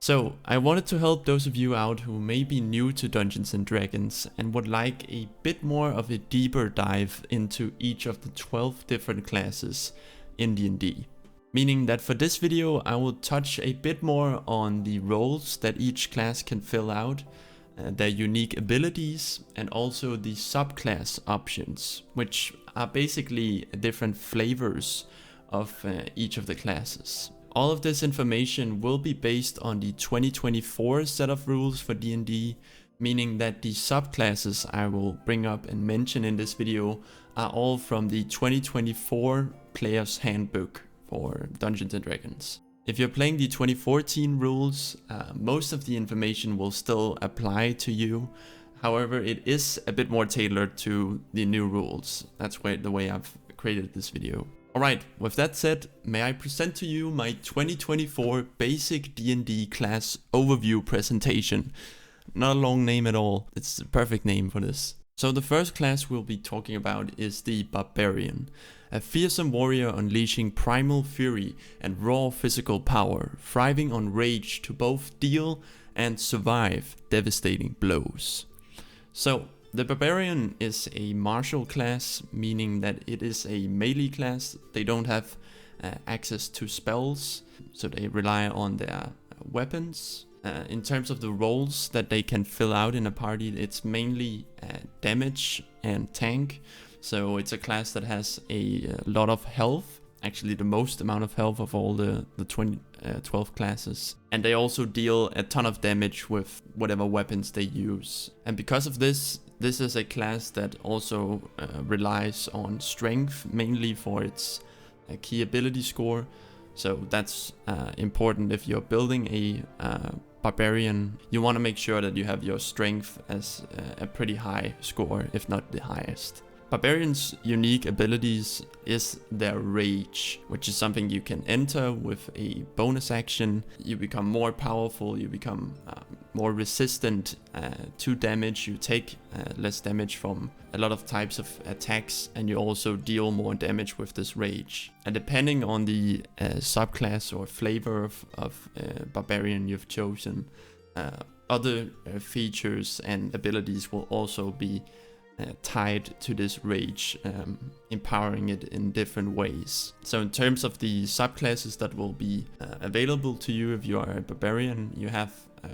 So I wanted to help those of you out who may be new to Dungeons and Dragons and would like a bit more of a deeper dive into each of the 12 different classes in D&D. Meaning that for this video I will touch a bit more on the roles that each class can fill out, their unique abilities, and also the subclass options, which are basically different flavors of each of the classes. All of this information will be based on the 2024 set of rules for D&D, meaning that the subclasses I will bring up and mention in this video are all from the 2024 Player's Handbook for Dungeons and Dragons. If you're playing the 2014 rules, most of the information will still apply to you. However, it is a bit more tailored to the new rules. That's the way I've created this video. Alright, with that said, may I present to you my 2024 Basic D&D Class Overview presentation. Not a long name at all, it's the perfect name for this. So the first class we'll be talking about is the Barbarian. A fearsome warrior unleashing primal fury and raw physical power, thriving on rage to both deal and survive devastating blows. So the Barbarian is a martial class, meaning that it is a melee class. They don't have access to spells, so they rely on their weapons. In terms of the roles that they can fill out in a party, it's mainly damage and tank. So it's a class that has a lot of health, actually the most amount of health of all the 12 classes. And they also deal a ton of damage with whatever weapons they use. And because of this is a class that also relies on strength, mainly for its key ability score. So that's important if you're building a Barbarian. You want to make sure that you have your strength as a pretty high score, if not the highest. Barbarians' unique abilities is their rage, which is something you can enter with a bonus action. You become more powerful, you become more resistant to damage, you take less damage from a lot of types of attacks, and you also deal more damage with this rage. And depending on the subclass or flavor of Barbarian you've chosen, other features and abilities will also be tied to this rage, empowering it in different ways. So in terms of the subclasses that will be available to you if you are a Barbarian, you have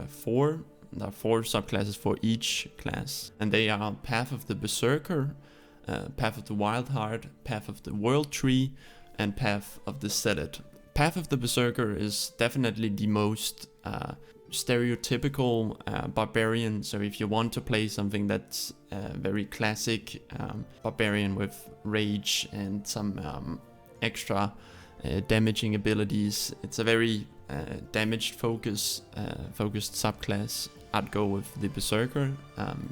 four. There are 4 subclasses for each class, and they are Path of the Berserker, Path of the Wildheart, Path of the World Tree, and Path of the Zealot. Path of the Berserker is definitely the most stereotypical Barbarian. So if you want to play something that's very classic Barbarian with rage and some extra damaging abilities, it's a very damage focused subclass. I'd go with the Berserker.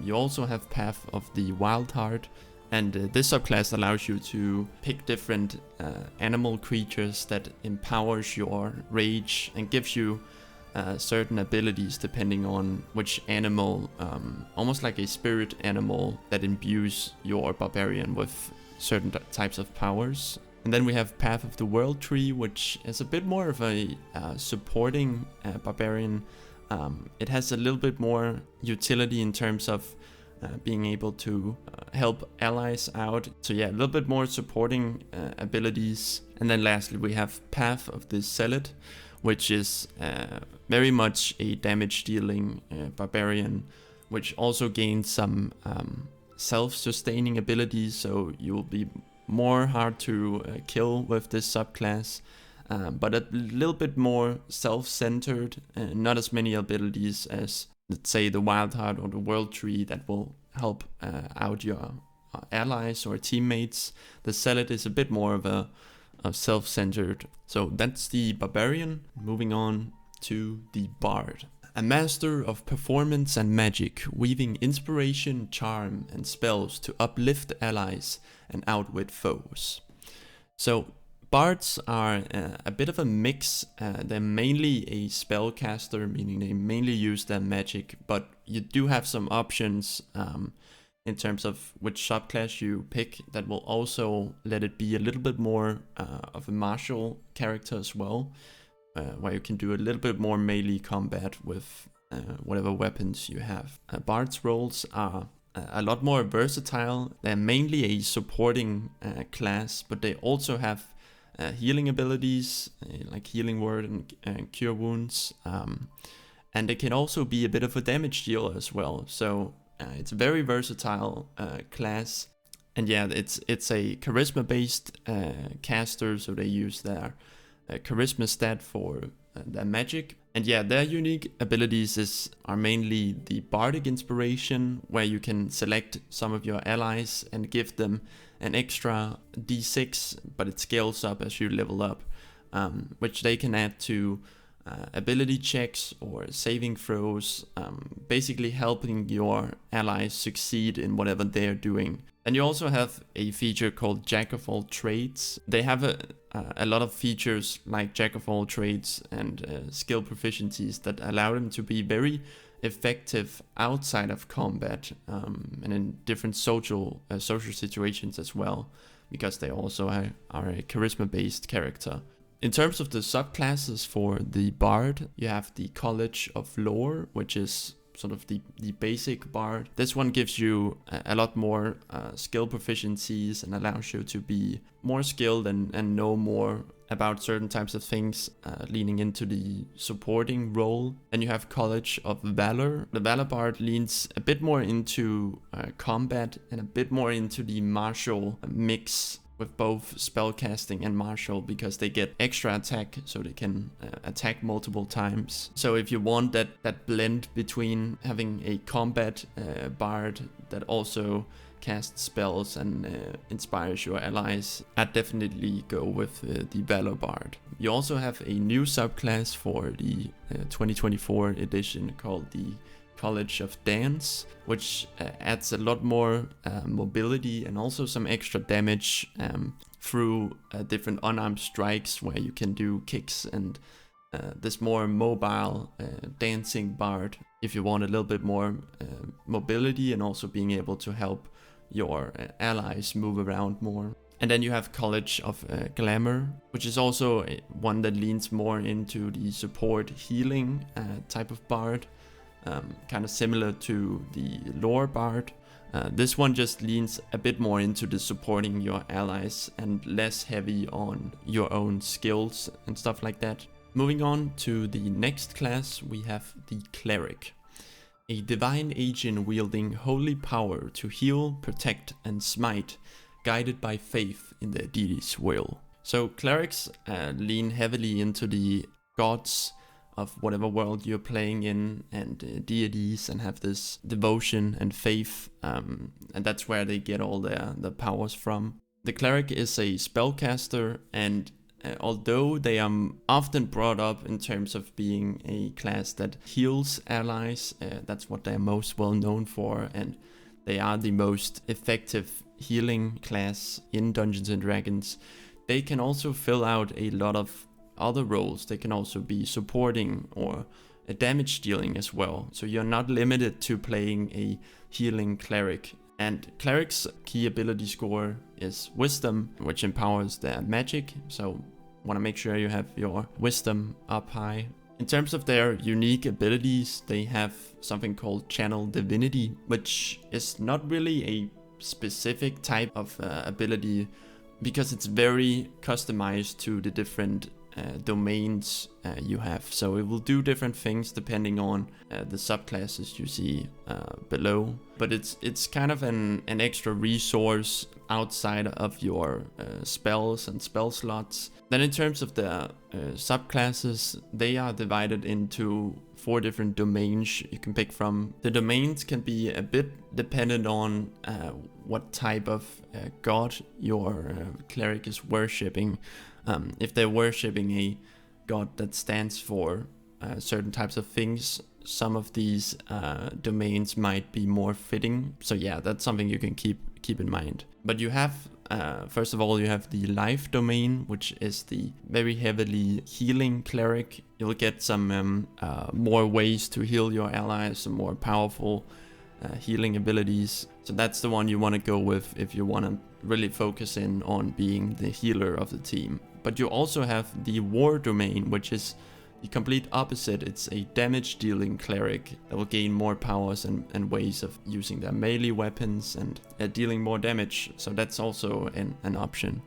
You also have Path of the Wildheart, and this subclass allows you to pick different animal creatures that empowers your rage and gives you certain abilities depending on which animal, almost like a spirit animal that imbues your Barbarian with certain types of powers. And then we have Path of the World Tree, which is a bit more of a supporting Barbarian. It has a little bit more utility in terms of being able to help allies out. So yeah, a little bit more supporting abilities. And then lastly we have Path of the Zealot, which is very much a damage dealing Barbarian, which also gains some self-sustaining abilities, so you'll be more hard to kill with this subclass, but a little bit more self-centered, not as many abilities as, let's say, the Wildheart or the World Tree that will help out your allies or teammates. The Zealot is a bit more of a self-centered. So that's the Barbarian. Moving on to the Bard. A master of performance and magic, weaving inspiration, charm, and spells to uplift allies and outwit foes. So Bards are a bit of a mix. They're mainly a spellcaster, meaning they mainly use their magic, but you do have some options in terms of which subclass you pick that will also let it be a little bit more of a martial character as well. where you can do a little bit more melee combat with whatever weapons you have. Bard's roles are a lot more versatile. They're mainly a supporting class, but they also have healing abilities, like Healing Word and Cure Wounds. And they can also be a bit of a damage dealer as well. So it's a very versatile class. And yeah, it's a charisma-based caster, so they use their charisma stat for their magic. And yeah, their unique abilities are mainly the Bardic Inspiration, where you can select some of your allies and give them an extra d6, but it scales up as you level up, which they can add to ability checks or saving throws, basically helping your allies succeed in whatever they're doing. And you also have a feature called Jack of All Trades. They have a lot of features like Jack of All Trades and skill proficiencies that allow them to be very effective outside of combat, and in different social situations as well, because they also are a charisma-based character. In terms of the subclasses for the Bard, you have the College of Lore, which is sort of the basic Bard. This one gives you a lot more skill proficiencies and allows you to be more skilled and know more about certain types of things, leaning into the supporting role. And you have College of Valor. The Valor Bard leans a bit more into combat and a bit more into the martial mix, with both spellcasting and martial, because they get extra attack, so they can attack multiple times. So if you want that blend between having a combat bard that also casts spells and inspires your allies, I'd definitely go with the Valor Bard. You also have a new subclass for the 2024 edition called the College of Dance, which adds a lot more mobility and also some extra damage through different unarmed strikes, where you can do kicks and this more mobile dancing bard if you want a little bit more mobility and also being able to help your allies move around more. And then you have College of Glamour, which is also one that leans more into the support healing type of bard. Kind of similar to the Lore Bard. This one just leans a bit more into the supporting your allies and less heavy on your own skills and stuff like that. Moving on to the next class, we have the Cleric. A divine agent wielding holy power to heal, protect, and smite, guided by faith in their deity's will. So clerics lean heavily into the gods of whatever world you're playing in, and deities, and have this devotion and faith, and that's where they get all their powers from. The Cleric is a spellcaster, and although they are often brought up in terms of being a class that heals allies, that's what they're most well known for, and they are the most effective healing class in Dungeons and Dragons, they can also fill out a lot of other roles. They can also be supporting or a damage dealing as well. So you're not limited to playing a healing cleric. And cleric's key ability score is Wisdom, which empowers their magic. So want to make sure you have your Wisdom up high. In terms of their unique abilities, they have something called Channel Divinity, which is not really a specific type of ability, because it's very customized to the different domains you have. So it will do different things depending on the subclasses you see below, but it's kind of an extra resource outside of your spells and spell slots. Then in terms of the subclasses, they are divided into 4 different domains you can pick from. The domains can be a bit dependent on what type of god your cleric is worshipping. If they're worshipping a god that stands for certain types of things, some of these domains might be more fitting. So yeah, that's something you can keep in mind. But you have, first of all, you have the life domain, which is the very heavily healing cleric. You'll get some more ways to heal your allies, some more powerful healing abilities. So that's the one you want to go with if you want to really focus in on being the healer of the team. But you also have the war domain, which is the complete opposite. It's a damage dealing cleric that will gain more powers and ways of using their melee weapons and dealing more damage. So that's also an option.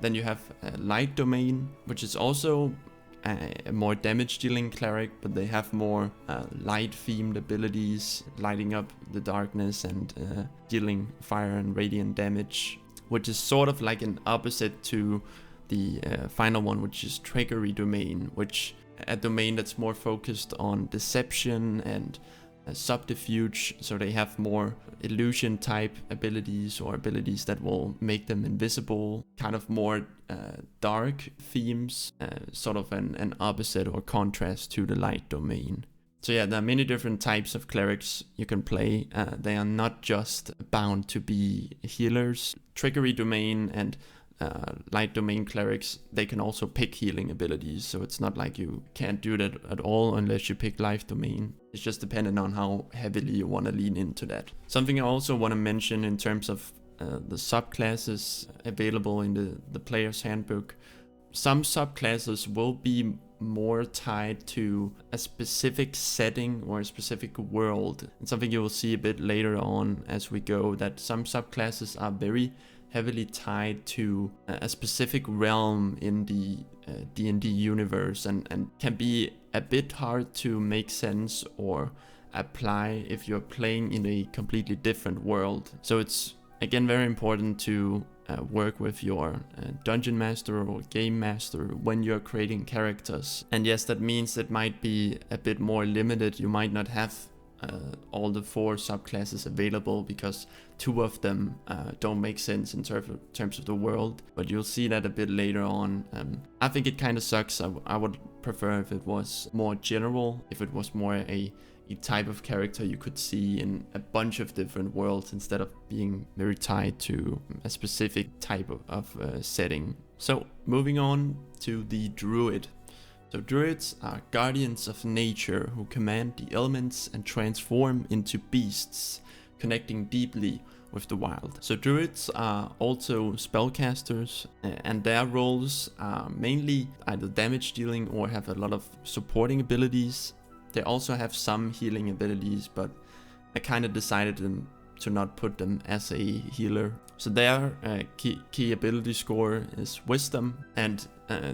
Then you have a light domain, which is also a more damage dealing cleric, but they have more light themed abilities, lighting up the darkness and dealing fire and radiant damage, which is sort of like an opposite to the final one, which is trickery domain, which a domain that's more focused on deception and subterfuge. So they have more illusion type abilities, or abilities that will make them invisible, kind of more dark themes, sort of an opposite or contrast to the light domain. So yeah, there are many different types of clerics you can play. They are not just bound to be healers. Trickery domain and light domain clerics, they can also pick healing abilities, so it's not like you can't do that at all unless you pick life domain. It's just dependent on how heavily you want to lean into that. Something I also want to mention in terms of the subclasses available in the player's handbook. Some subclasses will be more tied to a specific setting or a specific world, and something you will see a bit later on as we go, that some subclasses are very heavily tied to a specific realm in the D&D universe, and can be a bit hard to make sense or apply if you're playing in a completely different world. So it's again very important to work with your dungeon master or game master when you're creating characters. And yes, that means it might be a bit more limited. You might not have all the 4 subclasses available because 2 of them don't make sense in terms of the world, but you'll see that a bit later on. I think it kind of sucks. I would prefer if it was more general, if it was more a type of character you could see in a bunch of different worlds instead of being very tied to a specific type of setting. So moving on to the Druid. So druids are guardians of nature who command the elements and transform into beasts, connecting deeply with the wild. So druids are also spellcasters, and their roles are mainly either damage dealing or have a lot of supporting abilities. They also have some healing abilities, but I kind of decided to not put them as a healer. So their key ability score is wisdom, and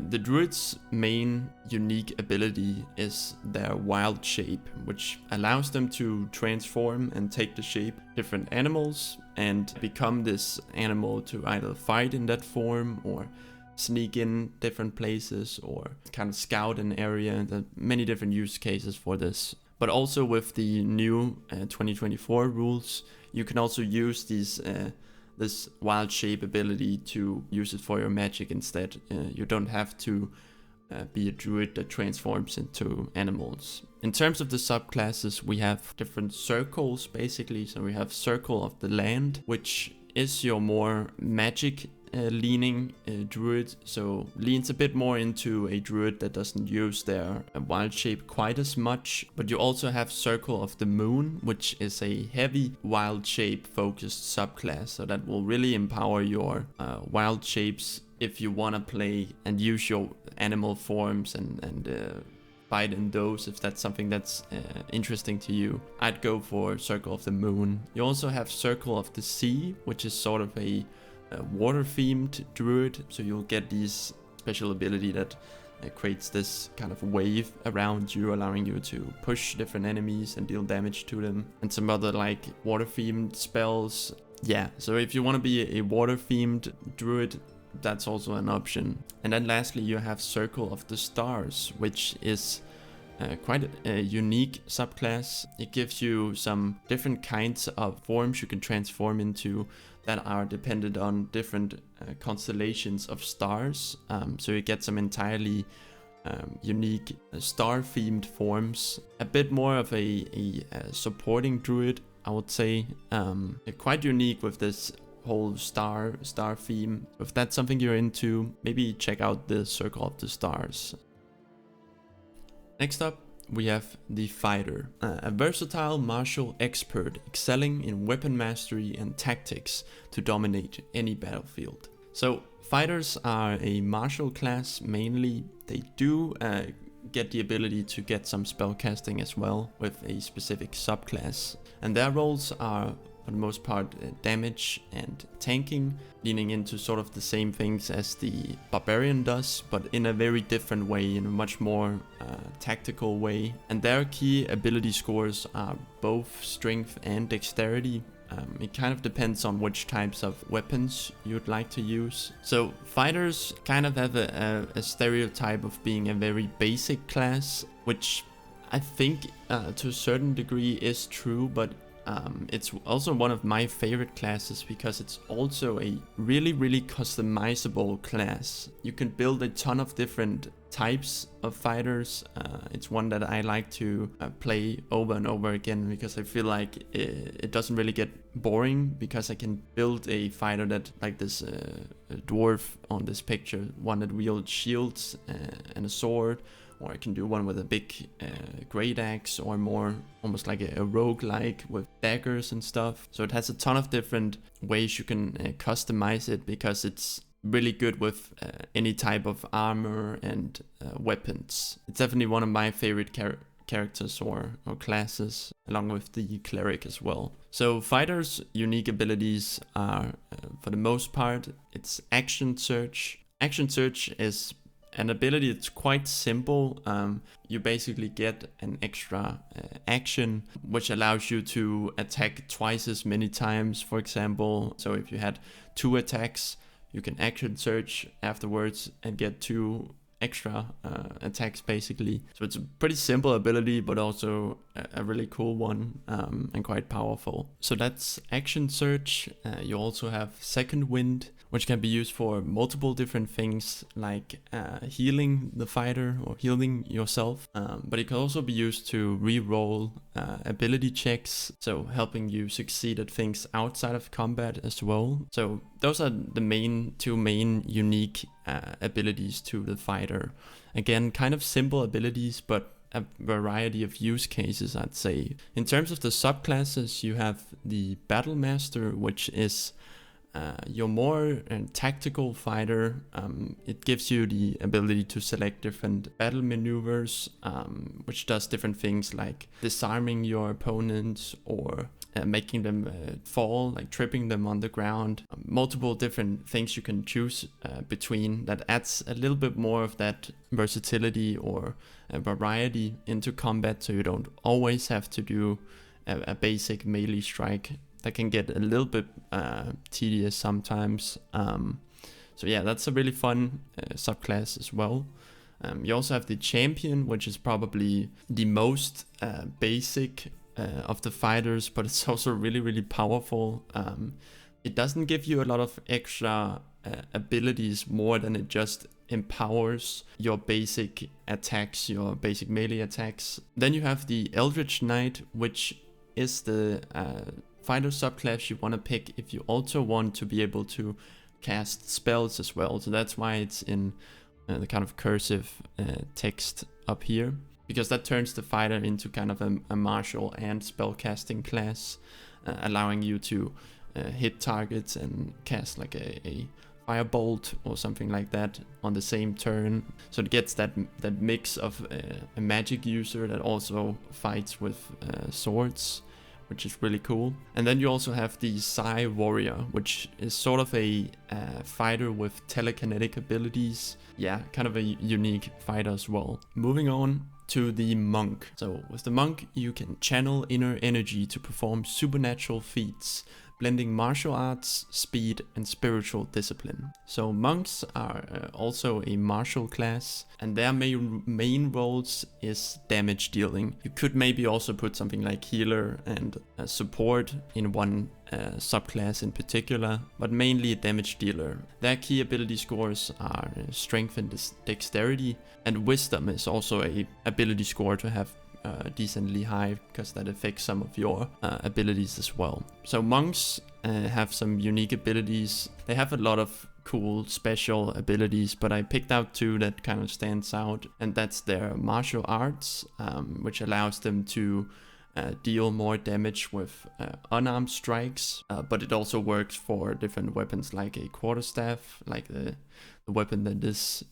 the druid's main unique ability is their wild shape, which allows them to transform and take the shape of different animals and become this animal to either fight in that form or sneak in different places or kind of scout an area. There are many different use cases for this. But also with the new 2024 rules, you can also use these this wild shape ability to use it for your magic instead. You don't have to be a druid that transforms into animals. In terms of the subclasses, we have different circles basically. So we have Circle of the Land, which is your more magic leaning druid, so leans a bit more into a druid that doesn't use their wild shape quite as much. But you also have Circle of the Moon, which is a heavy wild shape focused subclass, so that will really empower your wild shapes if you want to play and use your animal forms and fight in those, if that's something that's interesting to you. I'd go for Circle of the Moon. You also have Circle of the Sea, which is sort of a water themed druid, so you'll get these special ability that creates this kind of wave around you, allowing you to push different enemies and deal damage to them, and some other like water themed spells. Yeah, so if you want to be a water themed druid, that's also an option. And then lastly, you have Circle of the Stars, which is quite a unique subclass. It gives you some different kinds of forms you can transform into that are dependent on different constellations of stars. So you get some entirely unique star-themed forms. A bit more of a supporting druid, I would say. Quite unique with this whole star theme. If that's something you're into, maybe check out the Circle of the Stars. Next up, we have the Fighter, a versatile martial expert excelling in weapon mastery and tactics to dominate any battlefield. So Fighters are a martial class mainly. They do get the ability to get some spellcasting as well with a specific subclass, and their roles are for the most part damage and tanking, leaning into sort of the same things as the Barbarian does, but in a very different way, in a much more tactical way. And their key ability scores are both strength and dexterity. It kind of depends on which types of weapons you'd like to use. So Fighters kind of have a stereotype of being a very basic class, which I think to a certain degree is true, but it's also one of my favorite classes because it's also a really customizable class. You can build a ton of different types of fighters. It's one that I like to play over and over again because I feel like it doesn't really get boring, because I can build a fighter that, like this dwarf on this picture, one that wields shields and a sword, or I can do one with a big great axe, or more almost like a roguelike with daggers and stuff. So it has a ton of different ways you can customize it, because it's really good with any type of armor and weapons. It's definitely one of my favorite characters or classes, along with the Cleric as well. So Fighters' unique abilities are, for the most part, it's Action Search. Action Search is an ability that's quite simple. You basically get an extra action, which allows you to attack twice as many times, for example. So if you had 2 attacks, you can action search afterwards and get 2 extra attacks basically. So it's a pretty simple ability, but also a really cool one, and quite powerful. So that's Action Search. You also have Second Wind, which can be used for multiple different things, like healing the fighter or healing yourself. But it can also be used to re-roll ability checks, so helping you succeed at things outside of combat as well. So those are the 2 main unique abilities to the fighter. Again, kind of simple abilities, but a variety of use cases, I'd say. In terms of the subclasses, you have the Battle Master, which is your more tactical fighter. It gives you the ability to select different battle maneuvers, which does different things like disarming your opponents, or making them fall, like tripping them on the ground. Multiple different things you can choose between, that adds a little bit more of that versatility or variety into combat, so you don't always have to do a basic melee strike. That can get a little bit tedious sometimes. So yeah, that's a really fun subclass as well. You also have the Champion, which is probably the most basic of the fighters, but it's also really powerful. It doesn't give you a lot of extra abilities more than it just empowers your basic attacks, your basic melee attacks. Then you have the Eldritch Knight, which is the fighter subclass you want to pick if you also want to be able to cast spells as well. So that's why it's in the kind of cursive text up here, because that turns the fighter into kind of a martial and spellcasting class, allowing you to hit targets and cast like a firebolt or something like that on the same turn. So it gets that mix of a magic user that also fights with swords, which is really cool. And then you also have the Psi Warrior, which is sort of a fighter with telekinetic abilities. Yeah, kind of a unique fighter as well. Moving on to the Monk. So with the Monk, you can channel inner energy to perform supernatural feats, blending martial arts, speed, and spiritual discipline. So monks are also a martial class, and their main roles is damage dealing. You could maybe also put something like healer and support in one subclass in particular, but mainly a damage dealer. Their key ability scores are strength and dexterity, and wisdom is also a ability score to have decently high, because that affects some of your abilities as well. So monks have some unique abilities. They have a lot of cool special abilities, but I picked out 2 that kind of stands out, and that's their martial arts, which allows them to deal more damage with unarmed strikes, but it also works for different weapons like a quarterstaff, like the weapon that this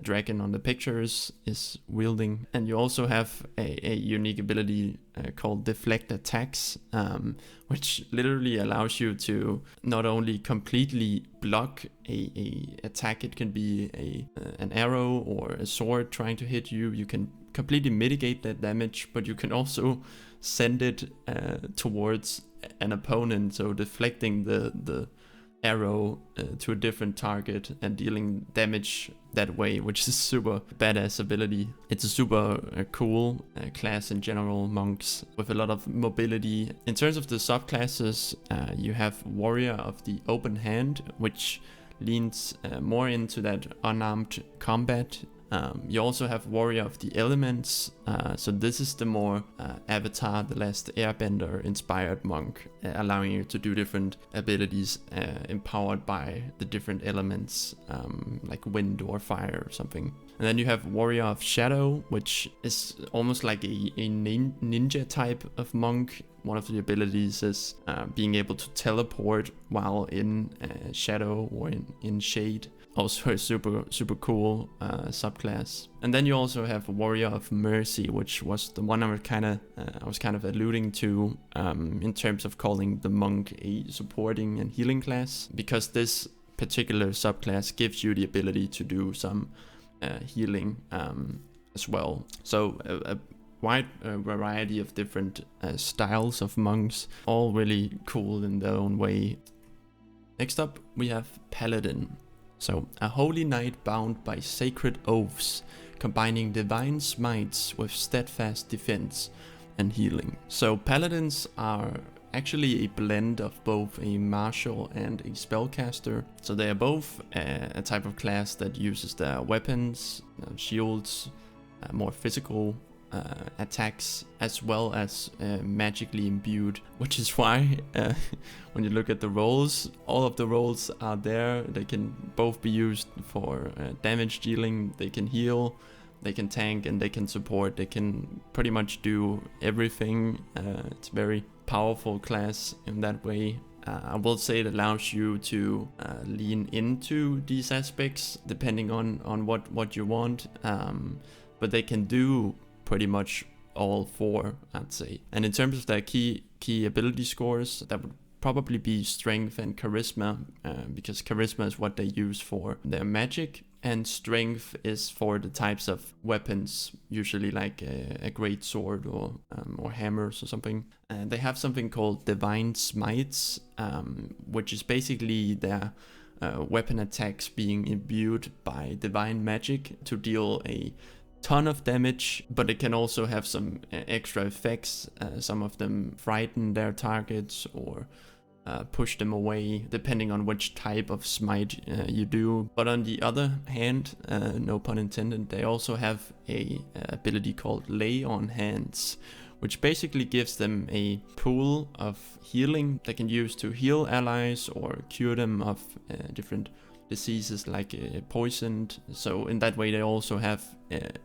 dragon on the pictures is wielding. And you also have a unique ability called deflect attacks, which literally allows you to not only completely block a attack, it can be an arrow or a sword trying to hit you. You can completely mitigate that damage, but you can also send it towards an opponent, so deflecting the arrow to a different target and dealing damage that way, which is super badass ability. It's a super cool class in general, monks, with a lot of mobility. In terms of the subclasses, you have Warrior of the Open Hand, which leans more into that unarmed combat. You also have Warrior of the Elements, so this is the more Avatar, the Last Airbender inspired monk, allowing you to do different abilities empowered by the different elements, like wind or fire or something. And then you have Warrior of Shadow, which is almost like a ninja type of monk. One of the abilities is being able to teleport while in shadow or in shade. Also a super cool subclass. And then you also have Warrior of Mercy, which was the one I was kind of alluding to in terms of calling the monk a supporting and healing class, because this particular subclass gives you the ability to do some healing as well. So a wide variety of different styles of monks, all really cool in their own way. Next up we have Paladin. So, a holy knight bound by sacred oaths, combining divine smites with steadfast defense and healing. So, paladins are actually a blend of both a martial and a spellcaster. So, they are both a type of class that uses their weapons, shields, more physical attacks, as well as magically imbued, which is why when you look at the roles, all of the roles are there. They can both be used for damage dealing, they can heal, they can tank, and they can support. They can pretty much do everything. It's a very powerful class in that way. I will say it allows you to lean into these aspects depending on what you want, but they can do pretty much all 4, I'd say. And in terms of their key ability scores, that would probably be strength and charisma, because charisma is what they use for their magic, and strength is for the types of weapons, usually like a great sword or hammers or something. And they have something called divine smites, which is basically their weapon attacks being imbued by divine magic to deal a ton of damage, but it can also have some extra effects. Some of them frighten their targets or push them away, depending on which type of smite you do. But on the other hand, no pun intended, they also have a ability called Lay on Hands, which basically gives them a pool of healing they can use to heal allies or cure them of different diseases like poisoned. So in that way they also have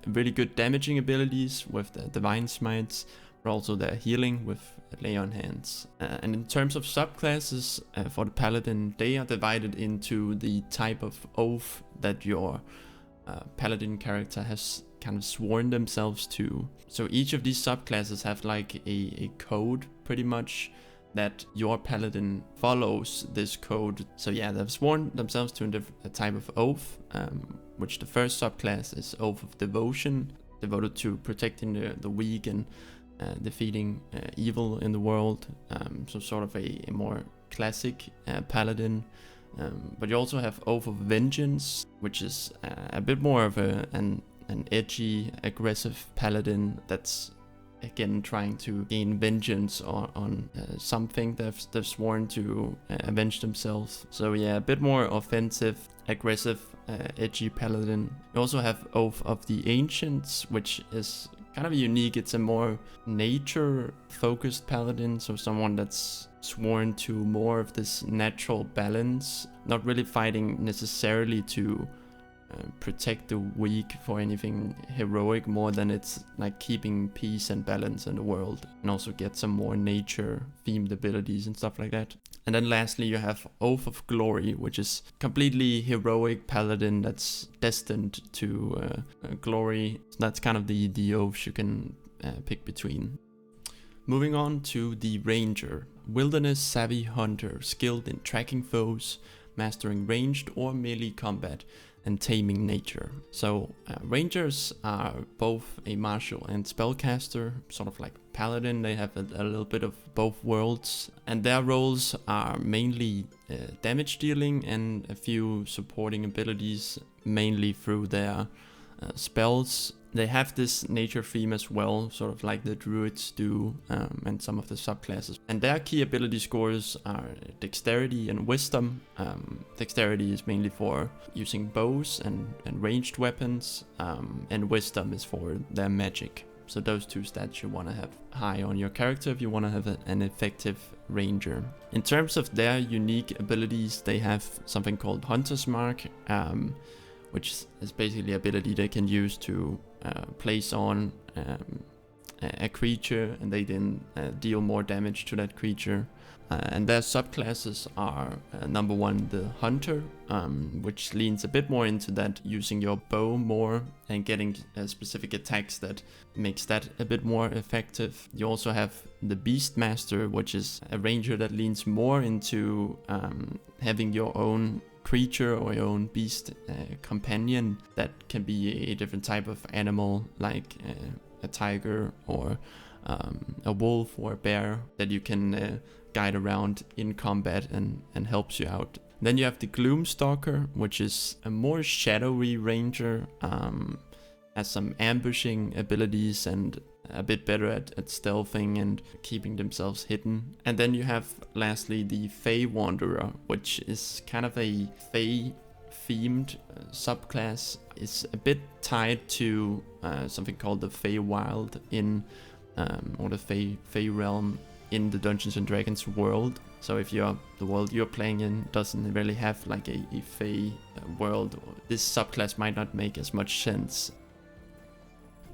really good damaging abilities with the divine smites, but also their healing with Lay on Hands. And in terms of subclasses for the paladin, they are divided into the type of oath that your paladin character has kind of sworn themselves to. So each of these subclasses have like a code pretty much that your paladin follows this code. So yeah, they've sworn themselves to a type of oath, which the first subclass is Oath of Devotion, devoted to protecting the weak and defeating evil in the world. So sort of a more classic paladin. But you also have Oath of Vengeance, which is a bit more of an edgy, aggressive paladin that's again trying to gain vengeance on something they've sworn to avenge themselves. So yeah, a bit more offensive, aggressive, edgy paladin. You also have Oath of the Ancients, which is kind of unique. It's a more nature-focused paladin, so someone that's sworn to more of this natural balance, not really fighting necessarily to protect the weak for anything heroic, more than it's like keeping peace and balance in the world, and also get some more nature themed abilities and stuff like that. And then lastly you have Oath of Glory, which is completely heroic paladin that's destined to glory. So that's kind of the oaths you can pick between. Moving on to the Ranger. Wilderness savvy hunter, skilled in tracking foes, mastering ranged or melee combat, and taming nature. So Rangers are both a martial and spellcaster, sort of like Paladin. They have a little bit of both worlds, and their roles are mainly damage dealing and a few supporting abilities, mainly through their spells. They have this nature theme as well, sort of like the Druids do, and some of the subclasses. And their key ability scores are Dexterity and Wisdom. Dexterity is mainly for using bows and ranged weapons, and Wisdom is for their magic. So those two stats you want to have high on your character if you want to have an effective Ranger. In terms of their unique abilities, they have something called Hunter's Mark, which is basically an ability they can use to place on a creature, and they then deal more damage to that creature. And their subclasses are number one, the Hunter, which leans a bit more into that, using your bow more and getting specific attacks that makes that a bit more effective. You also have the Beastmaster, which is a ranger that leans more into having your own creature or your own beast companion that can be a different type of animal, like a tiger or a wolf or a bear that you can guide around in combat and helps you out. Then you have the Gloomstalker, which is a more shadowy ranger, has some ambushing abilities and a bit better at stealthing and keeping themselves hidden. And then you have lastly the Fey Wanderer, which is kind of a Fey themed subclass. It's a bit tied to something called the Fey Wild in or the Fey realm in the Dungeons and Dragons world. So if the world you're playing in doesn't really have like a Fey world, this subclass might not make as much sense.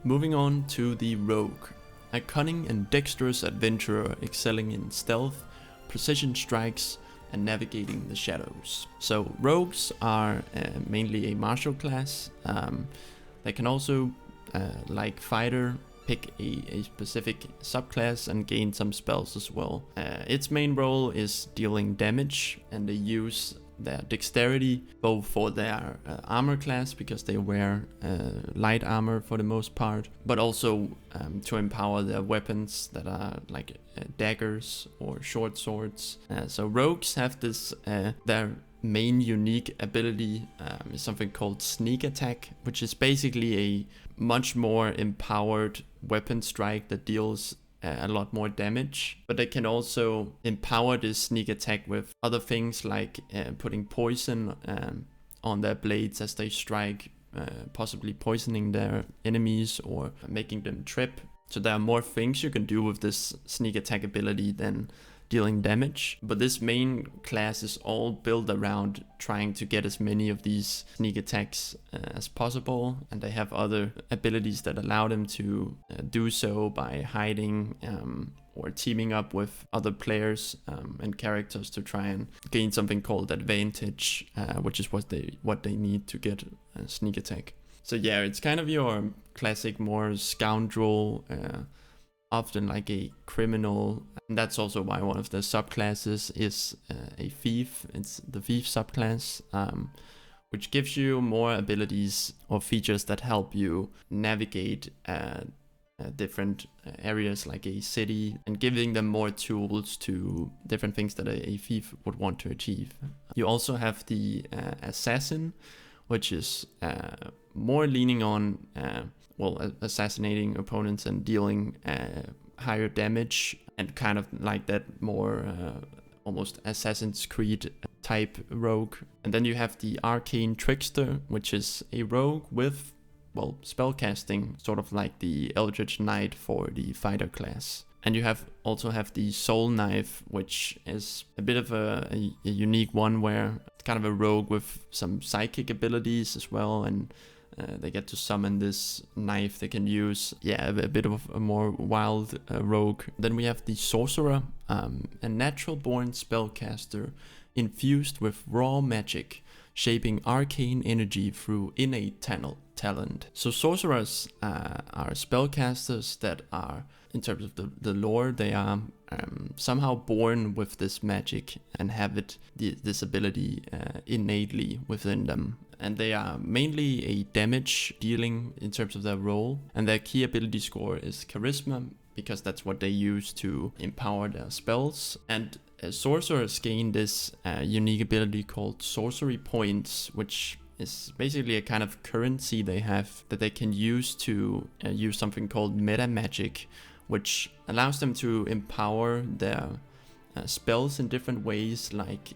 Moving on to the Rogue, a cunning and dexterous adventurer excelling in stealth, precision strikes, and navigating the shadows. So rogues are mainly a martial class. They can also, like fighter, pick a specific subclass and gain some spells as well. Its main role is dealing damage, and they use their dexterity both for their armor class, because they wear light armor for the most part, but also to empower their weapons that are like daggers or short swords. So rogues have this their main unique ability is something called sneak attack, which is basically a much more empowered weapon strike that deals a lot more damage, but they can also empower this sneak attack with other things like putting poison on their blades as they strike, possibly poisoning their enemies or making them trip. So there are more things you can do with this sneak attack ability than dealing damage, but this main class is all built around trying to get as many of these sneak attacks as possible, and they have other abilities that allow them to do so by hiding or teaming up with other players and characters to try and gain something called advantage, which is what they need to get a sneak attack. So yeah, it's kind of your classic more scoundrel, often like a criminal, and that's also why one of the subclasses is a thief. It's the thief subclass, which gives you more abilities or features that help you navigate different areas like a city, and giving them more tools to different things that a thief would want to achieve. You also have the assassin, which is more leaning on assassinating opponents and dealing higher damage, and kind of like that more almost Assassin's Creed type rogue. And then you have the Arcane Trickster, which is a rogue with well, spellcasting, sort of like the Eldritch Knight for the fighter class. And you also have the Soul Knife, which is a bit of a unique one, where it's kind of a rogue with some psychic abilities as well, and they get to summon this knife they can use. Yeah, a bit of a more wild rogue. Then we have the Sorcerer, a natural-born spellcaster infused with raw magic, shaping arcane energy through innate talent. So sorcerers are spellcasters that are, in terms of the lore, they are somehow born with this magic and have this ability innately within them. And they are mainly a damage dealing in terms of their role, and their key ability score is charisma, because that's what they use to empower their spells. And sorcerers gain this unique ability called sorcery points, which is basically a kind of currency they have that they can use to use something called meta magic, which allows them to empower their spells in different ways, like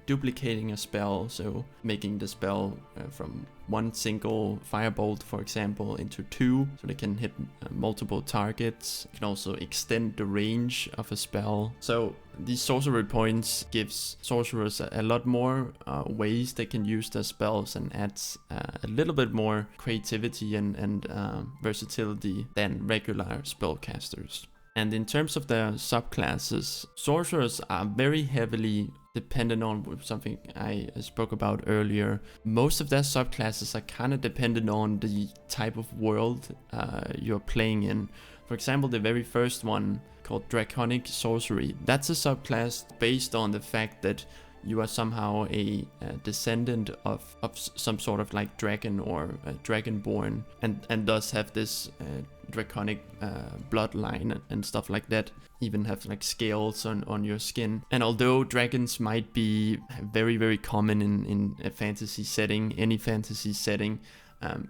duplicating a spell, so making the spell from one single firebolt, for example, into two, so they can hit multiple targets. You can also extend the range of a spell. So these sorcery points gives sorcerers a lot more ways they can use their spells, and adds a little bit more creativity and versatility than regular spellcasters. And in terms of their subclasses, sorcerers are very heavily dependent on something I spoke about earlier. Most of their subclasses are kind of dependent on the type of world you're playing in. For example, the very first one, called Draconic Sorcery, that's a subclass based on the fact that you are somehow a descendant of some sort of like dragon or dragonborn, and thus have this draconic bloodline and stuff like that. Even have like scales on your skin. And although dragons might be very, very common in a fantasy setting, any fantasy setting,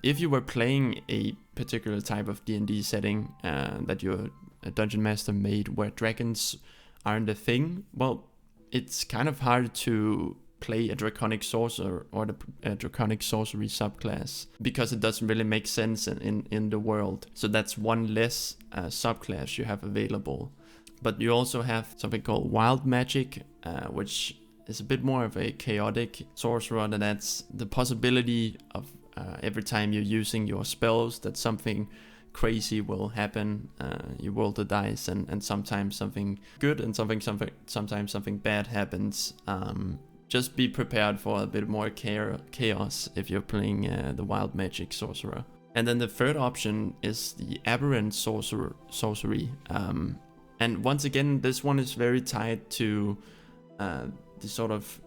if you were playing a particular type of D&D setting that your dungeon master made, where dragons aren't a thing, well, it's kind of hard to play a draconic sorcerer or a draconic sorcery subclass, because it doesn't really make sense in the world. So that's one less subclass you have available. But you also have something called wild magic, which is a bit more of a chaotic sorcerer, that adds the possibility of every time you're using your spells that something crazy will happen. You roll the dice, and sometimes something good and sometimes something bad happens. Just be prepared for a bit more chaos if you're playing the wild magic sorcerer. And then the third option is the aberrant sorcery. And once again, this one is very tied to the sort of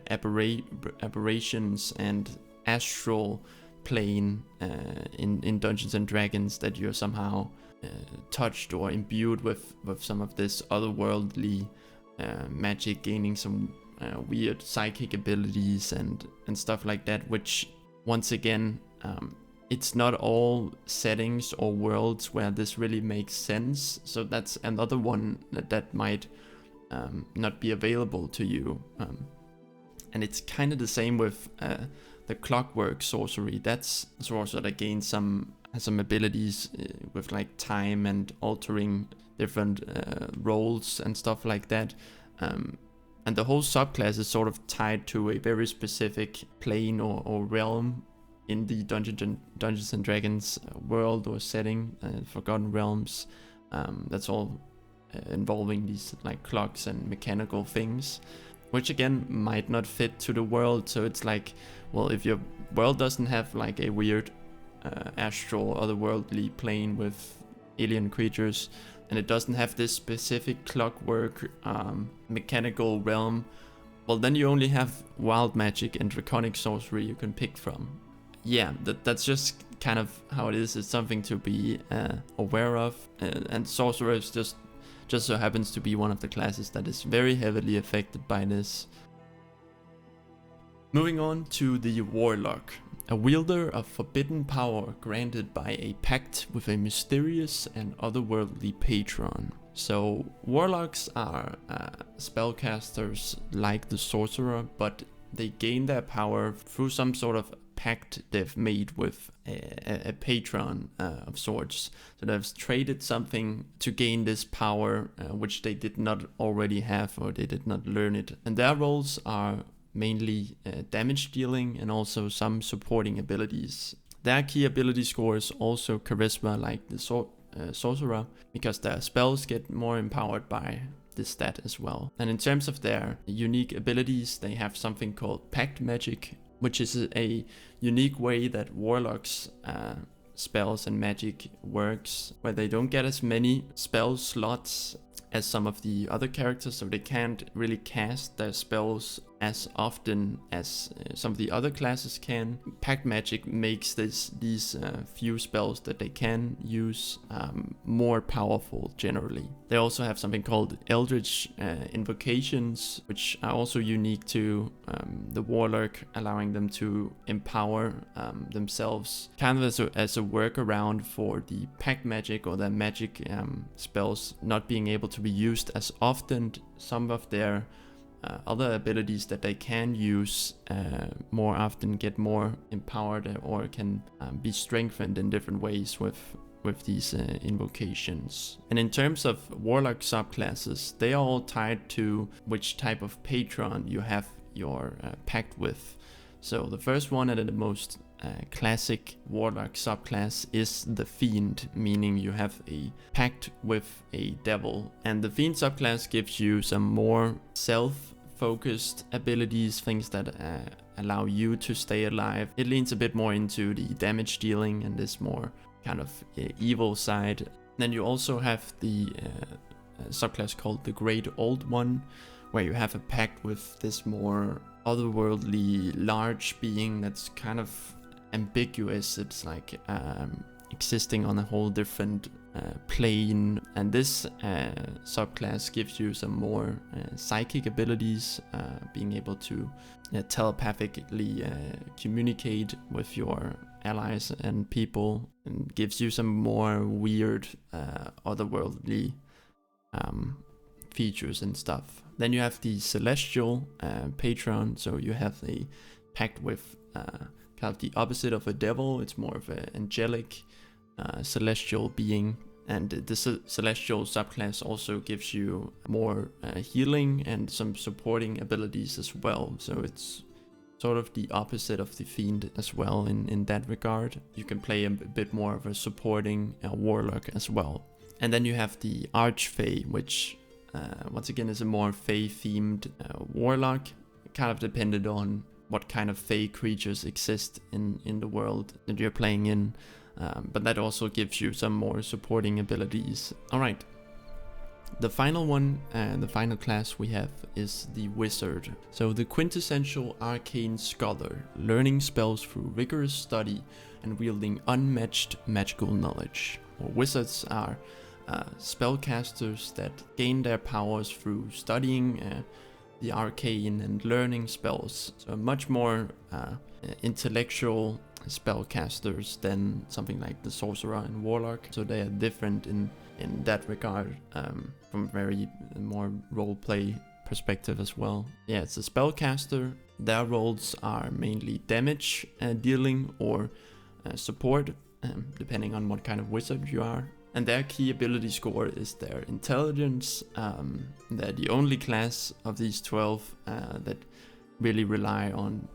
aberrations and astral plane in Dungeons and Dragons, that you're somehow touched or imbued with some of this otherworldly magic, gaining some weird psychic abilities and stuff like that, which once again, it's not all settings or worlds where this really makes sense. So that's another one that might not be available to you. And it's kind of the same with the clockwork sorcery. That's a sorcerer that gains some abilities with like time and altering different roles and stuff like that. And the whole subclass is sort of tied to a very specific plane or realm in the Dungeons and Dragons world or setting, Forgotten Realms. That's all involving these like clocks and mechanical things, which again might not fit to the world. So it's like, well, if your world doesn't have like a weird astral otherworldly plane with alien creatures, and it doesn't have this specific clockwork mechanical realm, well, then you only have wild magic and draconic sorcery you can pick from. Yeah, that's just kind of how it is. It's something to be aware of, and sorcerer is just so happens to be one of the classes that is very heavily affected by this. Moving on to the Warlock, a wielder of forbidden power granted by a pact with a mysterious and otherworldly patron. So Warlocks are spellcasters like the Sorcerer, but they gain their power through some sort of pact they've made with a patron of sorts. So they've traded something to gain this power, which they did not already have, or they did not learn it. And their roles are mainly damage dealing and also some supporting abilities. Their key ability score is also charisma, like the sorcerer, because their spells get more empowered by this stat as well. And in terms of their unique abilities, they have something called pact magic, which is a unique way that warlocks spells and magic works, where they don't get as many spell slots as some of the other characters, so they can't really cast their spells as often as some of the other classes can. Pact magic makes these few spells that they can use more powerful generally. They also have something called Eldritch invocations, which are also unique to the Warlock, allowing them to empower themselves, kind of as a workaround for the pact magic or the magic spells not being able to be used as often. Some of their other abilities that they can use more often get more empowered, or can be strengthened in different ways with these invocations. And in terms of Warlock subclasses, they are all tied to which type of patron you have your pact with. So the first one, and the most classic Warlock subclass, is the Fiend, meaning you have a pact with a devil. And the Fiend subclass gives you some more self-focused abilities, things that allow you to stay alive. It leans a bit more into the damage dealing and this more kind of evil side. Then you also have the subclass called the Great Old One, where you have a pact with this more otherworldly large being that's kind of ambiguous. It's like existing on a whole different plane, and this subclass gives you some more psychic abilities, being able to telepathically communicate with your allies and people, and gives you some more weird otherworldly features and stuff. Then you have the Celestial patron, so you have a pact with kind of the opposite of a devil. It's more of an angelic celestial being, and the Celestial subclass also gives you more healing and some supporting abilities as well. So it's sort of the opposite of the Fiend as well in that regard. You can play a bit more of a supporting Warlock as well. And then you have the Archfey, which once again is a more Fey themed Warlock, kind of dependent on what kind of Fey creatures exist in the world that you're playing in. But that also gives you some more supporting abilities. Alright, the final one, the final class we have is the Wizard. So the quintessential arcane scholar, learning spells through rigorous study and wielding unmatched magical knowledge. Well, wizards are spellcasters that gain their powers through studying the arcane and learning spells. So much more intellectual spellcasters than something like the Sorcerer and Warlock. So they are different in that regard, from very more roleplay perspective as well. Yeah, it's a spellcaster. Their roles are mainly damage dealing or support, depending on what kind of wizard you are. And their key ability score is their intelligence. They're the only class of these 12 that really rely on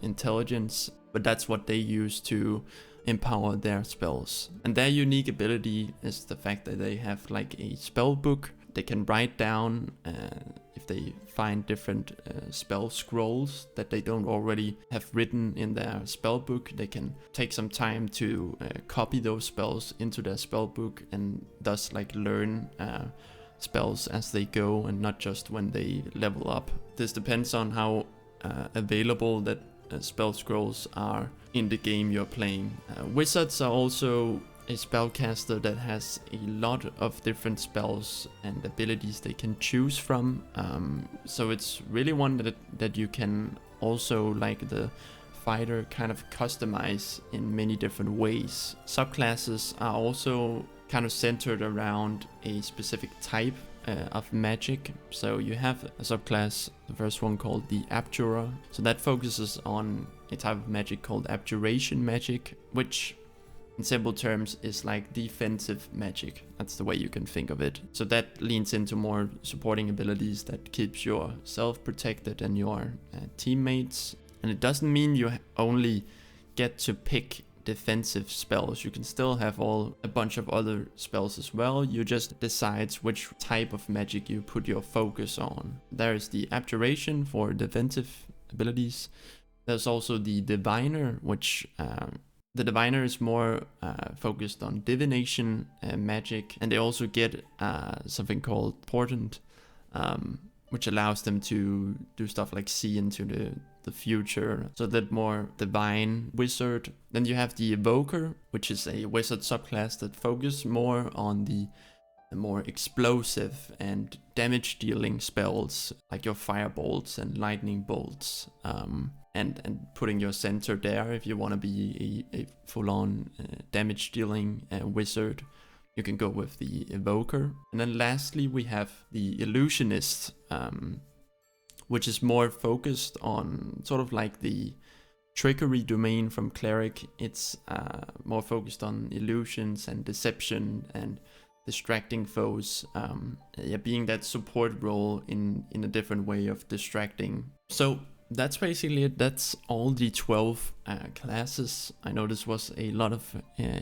intelligence, but that's what they use to empower their spells. And their unique ability is the fact that they have like a spell book. They can write down if they find different spell scrolls that they don't already have written in their spell book. They can take some time to copy those spells into their spell book, and thus like learn spells as they go, and not just when they level up. This depends on how available that spell scrolls are in the game you're playing. Wizards are also a spellcaster that has a lot of different spells and abilities they can choose from. So it's really one that you can also, like the fighter, kind of customize in many different ways. Subclasses are also kind of centered around a specific type of magic. So you have a subclass, the first one called the Abjurer. So that focuses on a type of magic called Abjuration magic, which in simple terms is like defensive magic. That's the way you can think of it. So that leans into more supporting abilities that keeps yourself protected and your teammates. And it doesn't mean you only get to pick defensive spells. You can still have a bunch of other spells as well. You just decide which type of magic you put your focus on. There's the Abjuration for defensive abilities. There's also the Diviner, which the Diviner is more focused on divination magic, and they also get something called Portent, which allows them to do stuff like see into the future, so that more divine wizard. Then you have the Evoker, which is a wizard subclass that focuses more on the more explosive and damage dealing spells, like your firebolts and lightning bolts, and putting your center there. If you want to be a full-on damage dealing wizard, you can go with the Evoker. And then lastly we have the Illusionist, which is more focused on sort of like the trickery domain from Cleric. It's more focused on illusions and deception and distracting foes, being that support role in a different way of distracting. So that's basically it. That's all the 12 classes. I know this was a lot of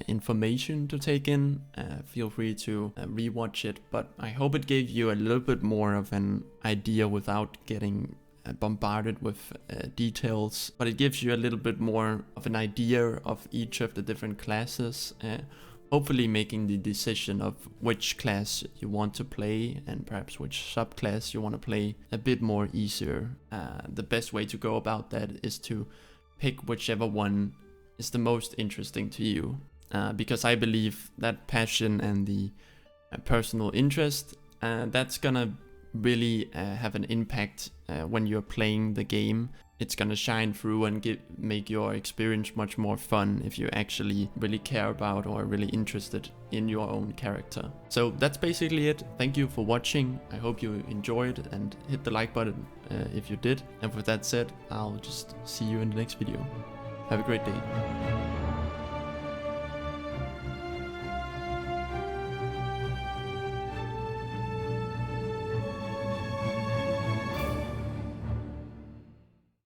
information to take in. Feel free to rewatch it, but I hope it gave you a little bit more of an idea without getting bombarded with details, but it gives you a little bit more of an idea of each of the different classes, hopefully making the decision of which class you want to play and perhaps which subclass you want to play a bit more easier. The best way to go about that is to pick whichever one is the most interesting to you, because I believe that passion and the personal interest, that's gonna really have an impact when you're playing the game. It's gonna shine through and make your experience much more fun if you actually really care about or are really interested in your own character. So that's basically it. Thank you for watching. I hope you enjoyed, and hit the like button if you did. And with that said, I'll just see you in the next video. Have a great day.